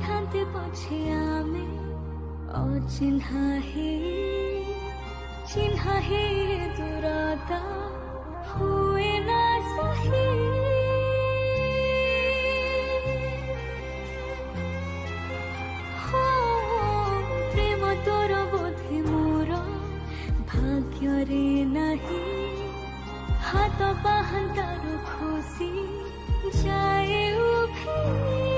थांते पछे आमे अचिन्हा हे चिन्हा हे दूरता हुए ना सही प्रेम तोर बोधे मोर भाग्य रे नहीं हाथ बाहंतार खुशी जाए उभी